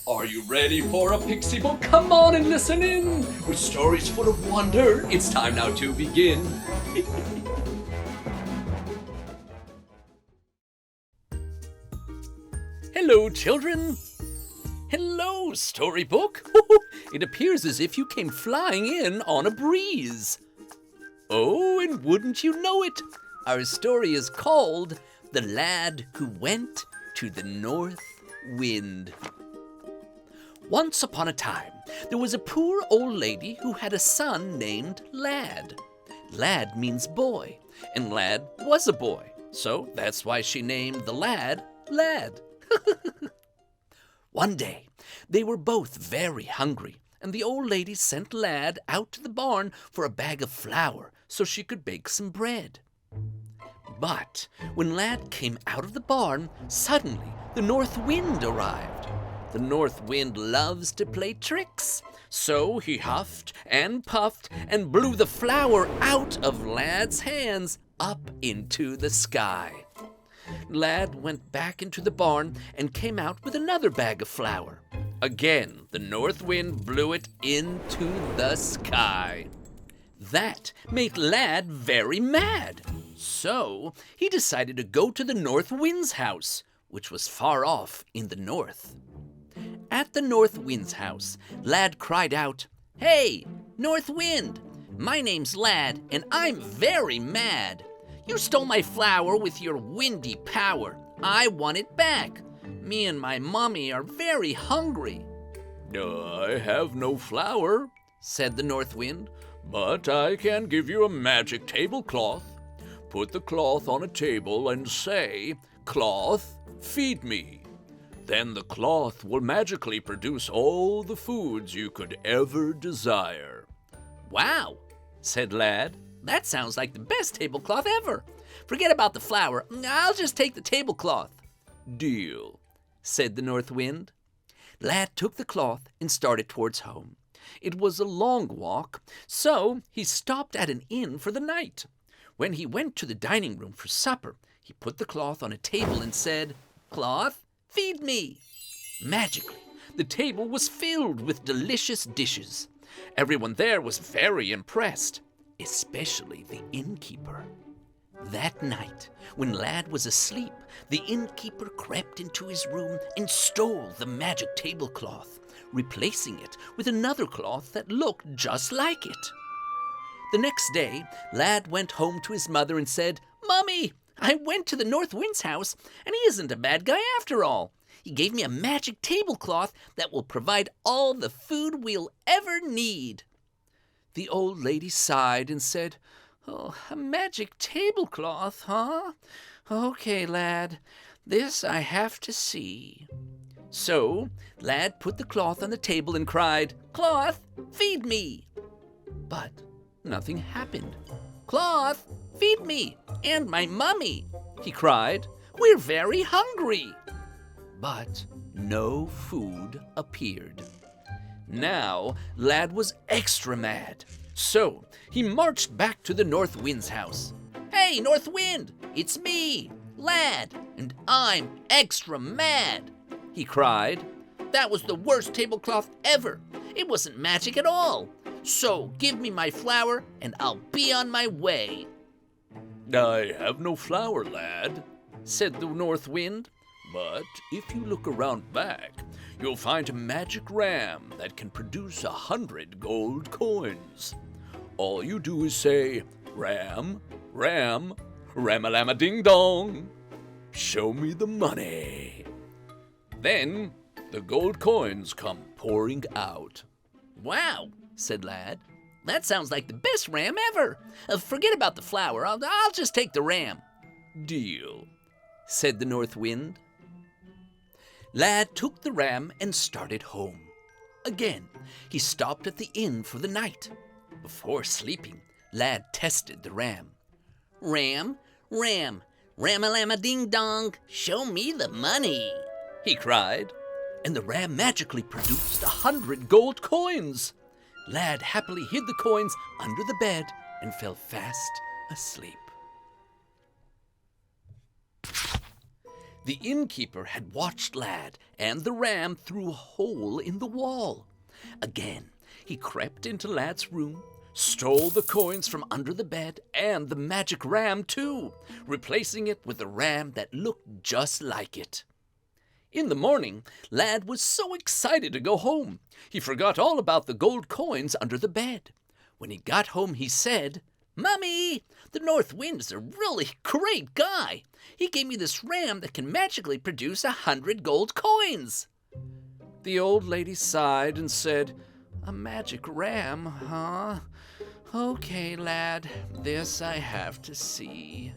Are you ready for a pixie book? Come on and listen in. With stories full of wonder, it's time now to begin. Hello, children. Hello, storybook. It appears as if you came flying in on a breeze. Oh, and wouldn't you know it, our story is called The Lad Who Went to the North Wind. Once upon a time, there was a poor old lady who had a son named Lad. Lad means boy, and Lad was a boy, so that's why she named the lad Lad. One day, they were both very hungry, and the old lady sent Lad out to the barn for a bag of flour so she could bake some bread. But when Lad came out of the barn, suddenly the north wind arrived. The north wind loves to play tricks, so he huffed and puffed and blew the flour out of Lad's hands up into the sky. Lad went back into the barn and came out with another bag of flour. Again, the north wind blew it into the sky. That made Lad very mad, so he decided to go to the north wind's house, which was far off in the north. At the north wind's house, Lad cried out, "Hey, North Wind! My name's Lad, and I'm very mad. You stole my flour with your windy power. I want it back. Me and my mommy are very hungry." "I have no flour," said the north wind, "but I can give you a magic tablecloth. Put the cloth on a table and say, 'Cloth, feed me.' Then the cloth will magically produce all the foods you could ever desire." "Wow," said Lad. "That sounds like the best tablecloth ever. Forget about the flour. I'll just take the tablecloth." "Deal," said the north wind. Lad took the cloth and started towards home. It was a long walk, so he stopped at an inn for the night. When he went to the dining room for supper, he put the cloth on a table and said, "Cloth, feed me." Magically, the table was filled with delicious dishes. Everyone there was very impressed, especially the innkeeper. That night, when Lad was asleep, the innkeeper crept into his room and stole the magic tablecloth, replacing it with another cloth that looked just like it. The next day, Lad went home to his mother and said, "Mommy, I went to the north wind's house, and he isn't a bad guy after all. He gave me a magic tablecloth that will provide all the food we'll ever need." The old lady sighed and said, "Oh, a magic tablecloth, huh? Okay, Lad, this I have to see." So Lad put the cloth on the table and cried, "Cloth, feed me." But nothing happened. "Cloth, feed me and my mummy," he cried. "We're very hungry." But no food appeared. Now Lad was extra mad, so he marched back to the north wind's house. "Hey, North Wind, it's me, Lad, and I'm extra mad," he cried. "That was the worst tablecloth ever. It wasn't magic at all. So give me my flour and I'll be on my way." "I have no flour, Lad," said the north wind. "But if you look around back, you'll find a magic ram that can produce 100 gold coins. All you do is say, 'Ram, ram, ram-a-lam-a-ding-dong. Show me the money.' Then the gold coins come pouring out." "Wow," said Lad. "That sounds like the best ram ever. Forget about the flour. I'll just take the ram." "Deal," said the north wind. Lad took the ram and started home. Again, he stopped at the inn for the night. Before sleeping, Lad tested the ram. "Ram, ram, ram-a-lam-a-ding-dong, show me the money," he cried, and the ram magically produced 100 gold coins. Lad happily hid the coins under the bed and fell fast asleep. The innkeeper had watched Lad and the ram through a hole in the wall. Again, he crept into Lad's room, stole the coins from under the bed and the magic ram too, replacing it with a ram that looked just like it. In the morning, Lad was so excited to go home. He forgot all about the gold coins under the bed. When he got home, he said, "Mummy, the North Wind is a really great guy. He gave me this ram that can magically produce 100 gold coins." The old lady sighed and said, "A magic ram, huh? Okay, Lad, this I have to see."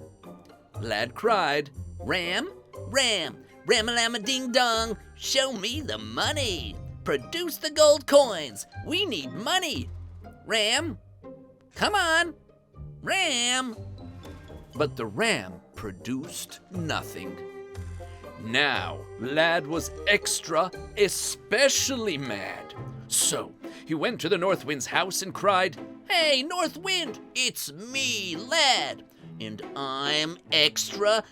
Lad cried, "Ram, ram, ram-a-lam-a ding-dong, show me the money. Produce the gold coins. We need money. Ram, come on, ram." But the ram produced nothing. Now, Lad was especially mad. So, he went to the North Wind's house and cried, "Hey, North Wind, it's me, Lad, and I'm especially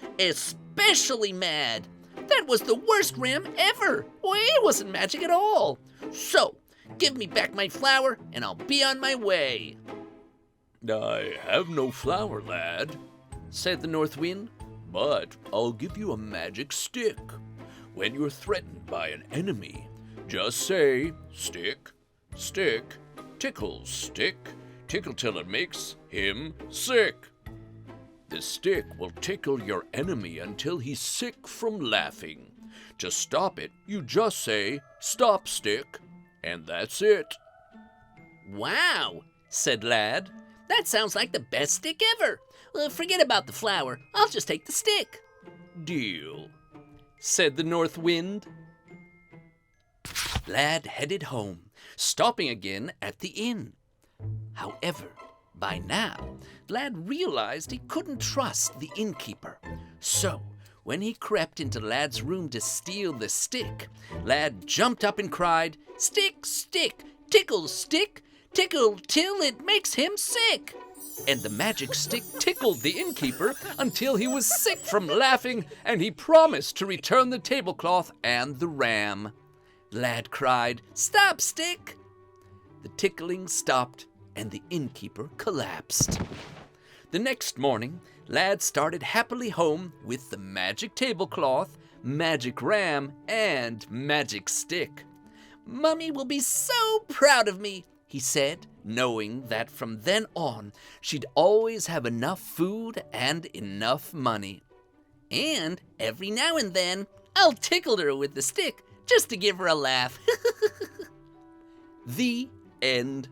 mad. That was the worst ram ever. Well, it wasn't magic at all. So, give me back my flour, and I'll be on my way." "I have no flour, Lad," said the North Wind, "but I'll give you a magic stick. When you're threatened by an enemy, just say, 'Stick, stick, tickle, stick, tickle till it makes him sick.' The stick will tickle your enemy until he's sick from laughing. To stop it, you just say, 'Stop, stick,' and that's it." "Wow," said Lad. "That sounds like the best stick ever. Forget about the flour. I'll just take the stick." "Deal," said the North Wind. Lad headed home, stopping again at the inn. However, by now, Lad realized he couldn't trust the innkeeper. So, when he crept into Lad's room to steal the stick, Lad jumped up and cried, "Stick, stick, tickle, stick, tickle till it makes him sick." And the magic stick tickled the innkeeper until he was sick from laughing, and he promised to return the tablecloth and the ram. Lad cried, "Stop, stick!" The tickling stopped, and the innkeeper collapsed. The next morning, Lad started happily home with the magic tablecloth, magic ram, and magic stick. "Mummy will be so proud of me," he said, knowing that from then on, she'd always have enough food and enough money. And every now and then, I'll tickle her with the stick just to give her a laugh. The end.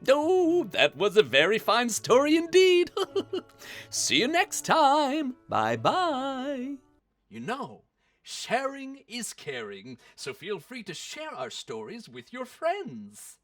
Oh, that was a very fine story indeed. See you next time. Bye-bye. You know, sharing is caring, so feel free to share our stories with your friends.